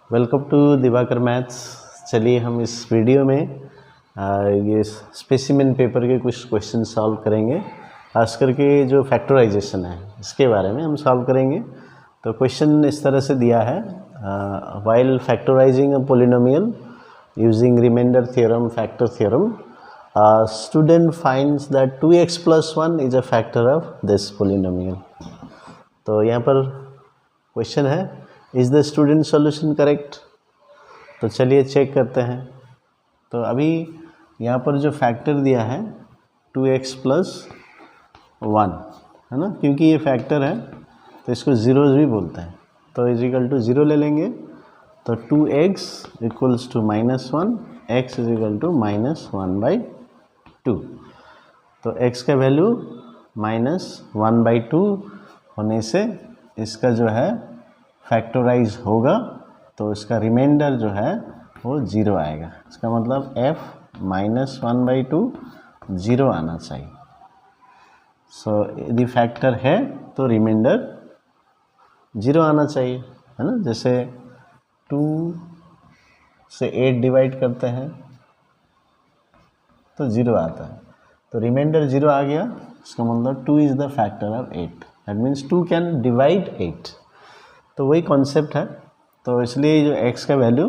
Welcome to Diwakar maths. चलिए हम इस वीडियो में ये स्पेसिमेन पेपर के कुछ क्वेश्चन सॉल्व करेंगे। खास करके जो फैक्टराइजेशन है इसके बारे में हम सॉल्व करेंगे। तो क्वेश्चन इस तरह से दिया है, while factorising a polynomial using remainder theorem factor theorem student finds that 2x + 1 is a factor of this polynomial. तो यहाँ पर क्वेश्चन है, is the student solution correct. तो चलिए चेक करते हैं। तो अभी यहाँ पर जो फैक्टर दिया है 2x + 1 है ना, क्योंकि ये फैक्टर है तो इसको ज़ीरोज़ भी बोलते हैं। तो इजिकल टू 0 ले लेंगे तो 2x = -1, x = -1/2। तो x का वैल्यू -1/2 होने से इसका जो है फैक्टराइज होगा तो इसका रिमाइंडर जो है वो 0 आएगा। इसका मतलब f -1/2 0 आना चाहिए। सो यदि फैक्टर है तो रिमाइंडर 0 आना चाहिए, है ना। जैसे 2 से 8 डिवाइड करते हैं तो 0 आता है, तो रिमाइंडर 0 आ गया। इसका मतलब 2 is the factor of 8, that means 2 can divide 8। तो वही कॉन्सेप्ट है। तो इसलिए जो x का वैल्यू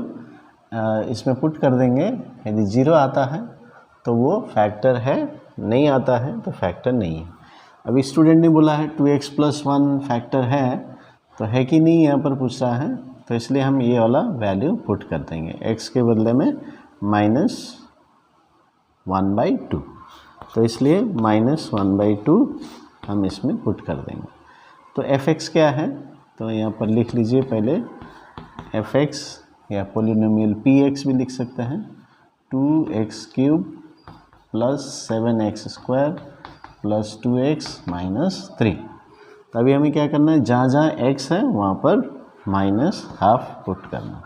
इसमें पुट कर देंगे। यदि 0 आता है तो वो फैक्टर है, नहीं आता है तो फैक्टर नहीं है। अभी स्टूडेंट ने बोला है 2x + 1 फैक्टर है, तो है कि नहीं यहाँ पर पूछ रहा है। तो इसलिए हम ये वाला वैल्यू पुट कर देंगे, x के बदले में -1/2। तो इसलिए -1/2 हम इसमें पुट कर देंगे। तो fx क्या है, तो यहाँ पर लिख लीजिए पहले fx, या पॉलिनोमियल px भी लिख सकते हैं। 2x³ + 7x² + 2x - 3। तो अभी हमें क्या करना है, जहाँ जहाँ x है वहाँ पर -½ पुट करना।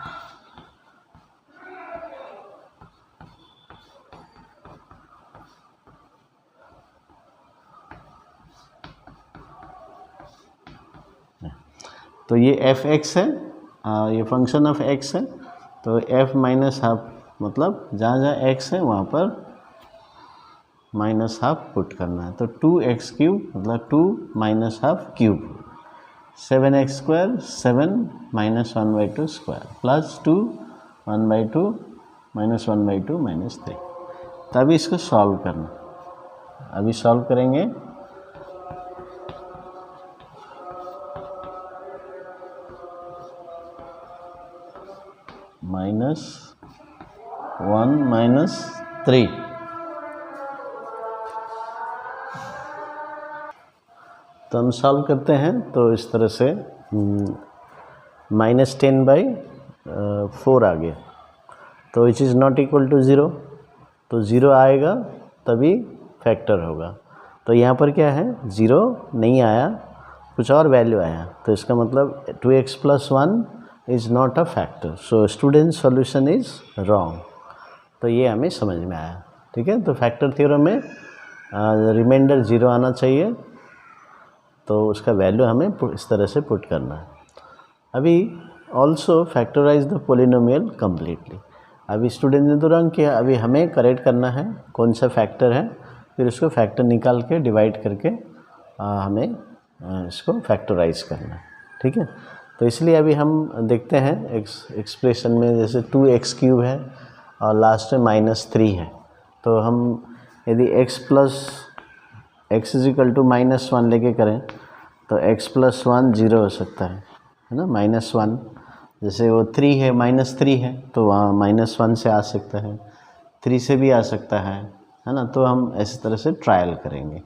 तो ये fx है, ये फंक्शन ऑफ x है। तो f -½ मतलब जहाँ जहाँ x है वहाँ पर -½ पुट करना है। तो 2x³ मतलब 2 -½ क्यूब, 7x² 7 -1/2² + 2 1/2 -1/2 -3। तभी इसको सॉल्व करना। अभी सॉल्व करेंगे। -1 -3। तो हम सॉल्व करते हैं तो इस तरह से -10/4 आ गया। तो which is not equal to 0, तो 0 आएगा तभी फैक्टर होगा। तो यहाँ पर क्या है, 0 नहीं आया, कुछ और वैल्यू आया, तो इसका मतलब 2x + 1 is not a factor. So student solution is wrong. तो ये हमें समझ में आया, ठीक है। तो फैक्टर थ्योरम में रिमाइंडर 0 आना चाहिए, तो उसका वैल्यू हमें इस तरह से पुट करना है। अभी also factorise the polynomial completely. अभी स्टूडेंट ने तो रंग किया, अभी हमें करेक्ट करना है कौन सा फैक्टर है, फिर उसको फैक्टर निकाल के डिवाइड करके हमें इसको फैक्टराइज करना है, ठीक है। तो इसलिए अभी हम देखते हैं एक्सप्रेशन में, जैसे 2x³ है और लास्ट में -3 है। तो हम यदि x = -1 लेके करें तो x + 1 0 हो सकता है ना, -1। जैसे वो 3 है, -3 है तो वहाँ -1 से आ सकता है, 3 से भी आ सकता है ना। तो हम इस तरह से ट्रायल करेंगे।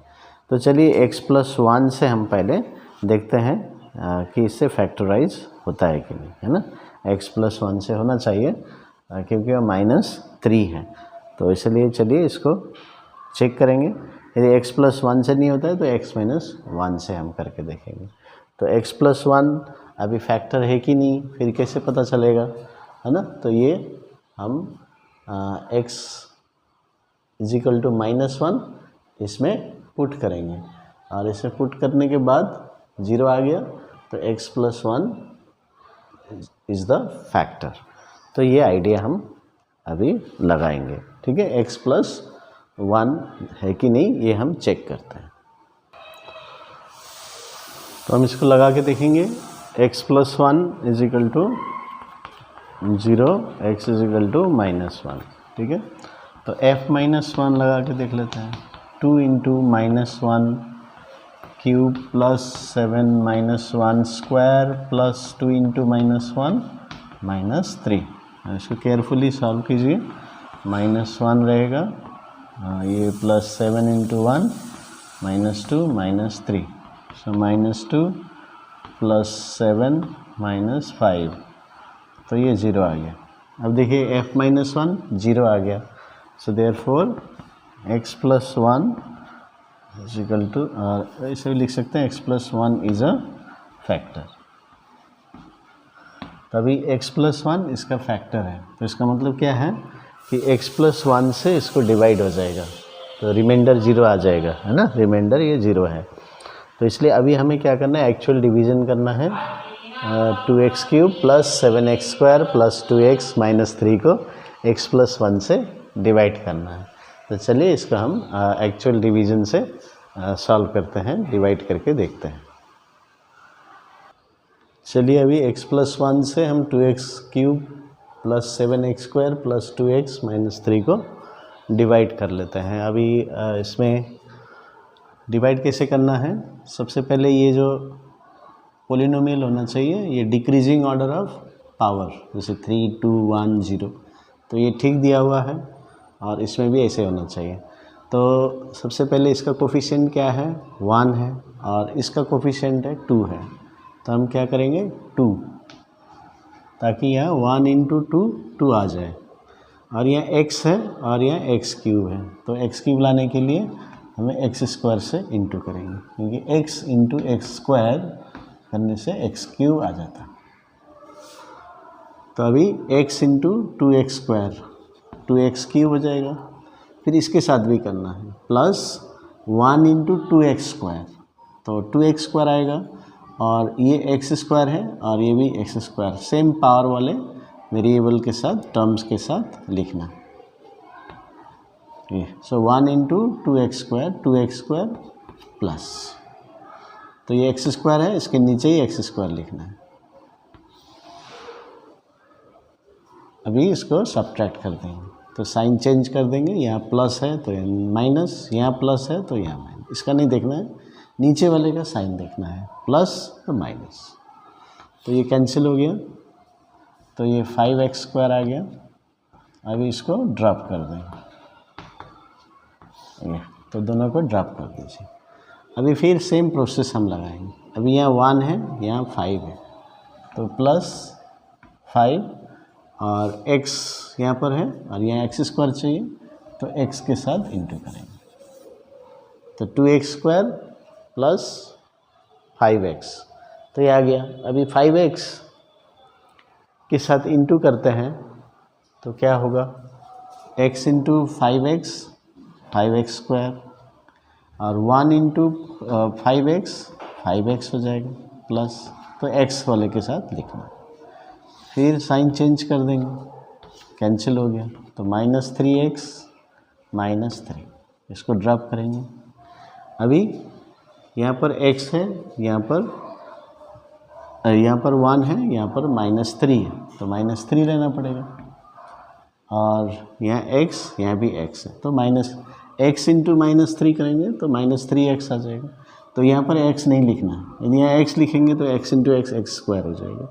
तो चलिए x + 1 से हम पहले देखते हैं कि इससे फैक्टराइज होता है कि नहीं, है ना। x + 1 से होना चाहिए क्योंकि वह -3 है। तो इसलिए चलिए इसको चेक करेंगे। यदि x + 1 से नहीं होता है तो x - 1 से हम करके देखेंगे। तो x + 1 अभी फैक्टर है कि नहीं, फिर कैसे पता चलेगा, है ना। तो ये हम x = -1 इसमें पुट करेंगे, और इसे पुट करने के बाद 0 आ गया तो x + 1 इज़ द फैक्टर। तो ये आइडिया हम अभी लगाएंगे, ठीक है। x प्लस 1 है कि नहीं ये हम चेक करते हैं। तो हम इसको लगा के देखेंगे। x plus 1 is equal to 0, x is equal to -1, ठीक है। तो f माइनस 1 लगा के देख लेते हैं। 2 into -1 cube plus 7 -1 square plus 2 into -1 -3। इसको केयरफुली सॉल्व कीजिए। -1 रहेगा, ये प्लस 7 इंटू 1 -2 -3, सो -2 प्लस 7 -5, तो ये 0 आ गया। अब देखिए f माइनस 1 0 आ गया, so therefore x plus 1 is equal to, ऐसे भी लिख सकते हैं x plus 1 is a factor. तभी x प्लस 1 इसका फैक्टर है, तो इसका मतलब क्या है कि x प्लस 1 से इसको डिवाइड हो जाएगा, तो रिमाइंडर 0 आ जाएगा, है ना। रिमाइंडर ये 0 है, तो इसलिए अभी हमें क्या करना है, एक्चुअल डिवीज़न करना है। 2x cube plus 7x square plus 2x minus 3 को x प्लस 1 से डिवाइड करना है। तो चलिए इसको हम एक्चुअल डिवीज़न से सॉल्व करते हैं, डिवाइड करके देखते हैं। चलिए अभी x प्लस 1 से हम 2x cube plus 7x square plus 2x minus 3 को डिवाइड कर लेते हैं। अभी इसमें डिवाइड कैसे करना है, सबसे पहले ये जो पोलिनोमियल होना चाहिए ये डिक्रीजिंग ऑर्डर ऑफ पावर, जैसे 3 2 1 0, तो ये ठीक दिया हुआ है और इसमें भी ऐसे होना चाहिए। तो सबसे पहले इसका कोफिशिएंट क्या है, 1 है, और इसका कोफिशिएंट है 2 है। तो हम क्या करेंगे 2, ताकि यहाँ 1 इंटू 2 आ जाए, और यहाँ x है और यहाँ x क्यूब है, तो x क्यूब लाने के लिए हमें x स्क्वायर से इंटू करेंगे, क्योंकि x इंटू एक्स स्क्वायर करने से x क्यूब आ जाता है। तो अभी x into 2x square 2x cube हो जाएगा। फिर इसके साथ भी करना है, प्लस 1 इंटू 2x स्क्वायर, तो 2x स्क्वायर आएगा, और ये x स्क्वायर है और ये भी x स्क्वायर, सेम पावर वाले वेरिएबल के साथ, टर्म्स के साथ लिखना। ये सो 1 इंटू 2x स्क्वायर प्लस, तो ये x स्क्वायर है, इसके नीचे ही x स्क्वायर लिखना है। अभी इसको सब्ट्रैक्ट कर देंगे, तो साइन चेंज कर देंगे, यहाँ प्लस है तो माइनस, यहाँ प्लस है तो यहाँ माइनस, इसका नहीं देखना है, नीचे वाले का साइन देखना है, प्लस तो माइनस, तो ये कैंसिल हो गया, तो ये 5x स्क्वायर आ गया। अभी इसको ड्रॉप कर देंगे, तो दोनों को ड्रॉप कर दीजिए। अभी फिर सेम प्रोसेस हम लगाएंगे। अभी यहाँ 1 है, यहाँ 5 है, तो प्लस 5, और x यहाँ पर है और यहाँ x स्क्वायर चाहिए, तो x के साथ इंटू करेंगे, तो 2x स्क्वायर प्लस 5x, तो ये आ गया। अभी 5x के साथ इंटू करते हैं, तो क्या होगा, x into 5x 5x square, और 1 इंटू 5x हो जाएगा प्लस, तो x वाले के साथ लिखना। फिर साइन चेंज कर देंगे, कैंसिल हो गया, तो -3x -3, इसको ड्रॉप करेंगे। अभी यहाँ पर x है, यहाँ पर 1 है, यहाँ पर -3 है, तो -3 लेना पड़ेगा, और यहाँ x, यहाँ भी x है, तो x इंटू -3 करेंगे तो -3x आ जाएगा। तो यहाँ पर x नहीं लिखना है, यदि यहाँ x लिखेंगे तो x इंटू x स्क्वायर हो जाएगा,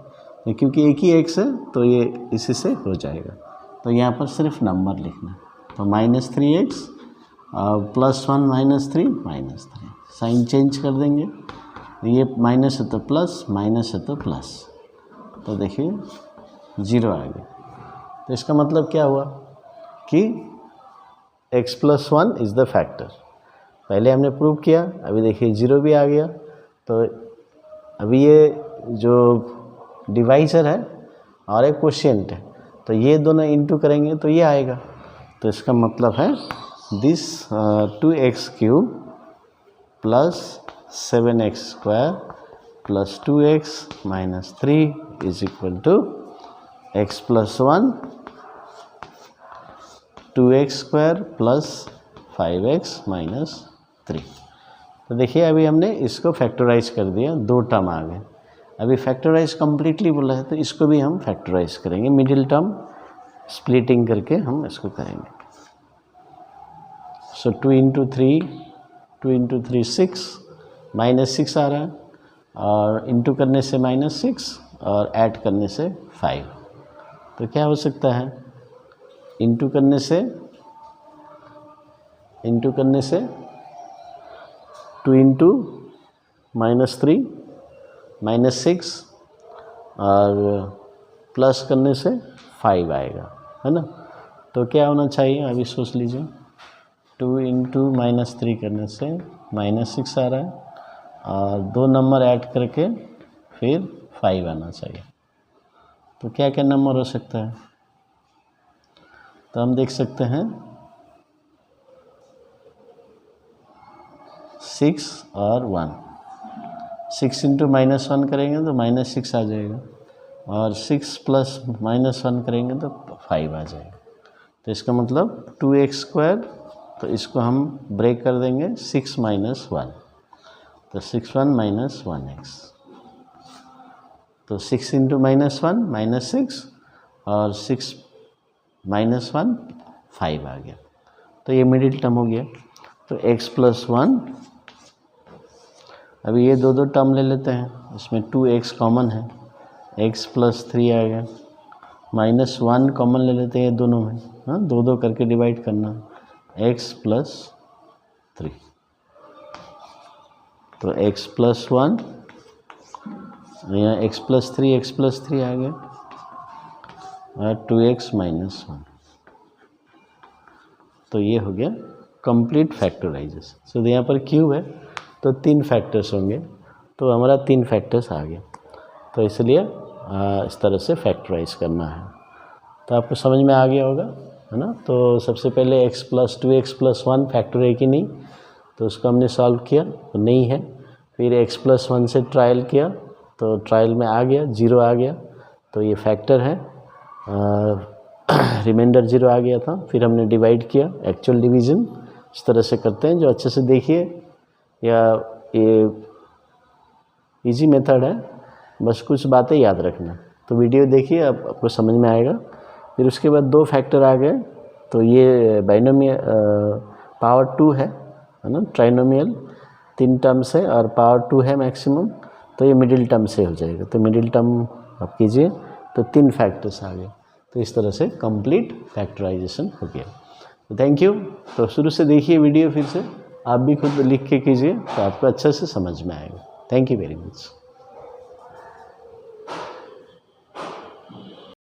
क्योंकि एक ही x है तो ये इसी से हो जाएगा, तो यहाँ पर सिर्फ नंबर लिखना है, तो -3x प्लस 1 -3 साइन चेंज कर देंगे, ये माइनस है तो प्लस, माइनस है तो प्लस, तो देखिए 0 आ गया। तो इसका मतलब क्या हुआ कि x plus 1 is the factor. पहले हमने प्रूव किया, अभी देखिए 0 भी आ गया। तो अभी ये जो डिवाइज़र है और एक क्वोशिएंट है, तो ये दोनों इंटू करेंगे तो ये आएगा। तो इसका मतलब है this 2x cube plus 7x square plus 2x minus 3 is equal to x plus 1 2x square plus 5x minus 3। तो देखिए अभी हमने इसको फैक्टराइज कर दिया, 2 टर्म आ गए। अभी फैक्टराइज कम्प्लीटली बोला है तो इसको भी हम फैक्टराइज करेंगे, मिडिल टर्म स्प्लिटिंग करके हम इसको करेंगे। सो 2 इंटू 3 6 माइनस 6 आ रहा है, और इंटू करने से माइनस 6 और ऐड करने से 5। तो क्या हो सकता है, इंटू करने से 2 इंटू माइनस 3 माइनस 6 और प्लस करने से 5 आएगा, है ना। तो क्या होना चाहिए अभी सोच लीजिए, 2 इंटू माइनस 3 करने से माइनस 6 आ रहा है, और 2 नंबर ऐड करके फिर 5 आना चाहिए। तो क्या क्या नंबर हो सकता है, तो हम देख सकते हैं 6 और 1। 6 इंटू माइनस 1 करेंगे तो माइनस 6 आ जाएगा, और 6 प्लस माइनस 1 करेंगे तो 5 आ जाएगा। तो इसका मतलब 2x स्क्वायर, तो इसको हम ब्रेक कर देंगे 6 माइनस 1, तो 6 1 माइनस 1x। तो 6 इंटू माइनस 1 माइनस 6 और 6 माइनस 1 5 आ गया। तो ये मिडिल टर्म हो गया। तो x प्लस 1, अभी ये दो टर्म ले लेते हैं, इसमें 2x कॉमन है, x प्लस 3 आ गया, माइनस 1 कॉमन ले लेते हैं दोनों में, हाँ 2 करके डिवाइड करना, x प्लस 3। तो x प्लस 1, यहाँ x प्लस 3 आ गया, और 2x माइनस 1। तो ये हो गया कंप्लीट फैक्टराइजेशन। सो यहाँ पर क्यूब है तो 3 फैक्टर्स होंगे, तो हमारा 3 फैक्टर्स आ गया। तो इसलिए इस तरह से फैक्टराइज करना है। तो आपको समझ में आ गया होगा, है ना। तो सबसे पहले x plus 2x plus 1 factor है कि नहीं, तो उसको हमने सॉल्व किया तो नहीं है। फिर x प्लस 1 से ट्रायल किया तो ट्रायल में आ गया, 0 आ गया, तो ये फैक्टर है, रिमाइंडर 0 आ गया था। फिर हमने डिवाइड किया, एक्चुअल डिवीज़न इस तरह से करते हैं, जो अच्छे से देखिए, या ये इजी मेथड है, बस कुछ बातें याद रखना। तो वीडियो देखिए, अब आपको समझ में आएगा। फिर उसके बाद 2 फैक्टर आ गए, तो ये बाइनोमियल पावर 2 है ना, ट्राइनोमियल 3 टर्म से और पावर 2 है मैक्सिमम, तो ये मिडिल टर्म से हो जाएगा। तो मिडिल टर्म आप कीजिए तो 3 फैक्टर्स आ गए। तो इस तरह से कंप्लीट फैक्टराइजेशन हो गया। तो थैंक यू। तो शुरू से देखिए वीडियो, फिर से आप भी खुद लिख के कीजिए तो आपको अच्छे से समझ में आएगा। Thank you very much.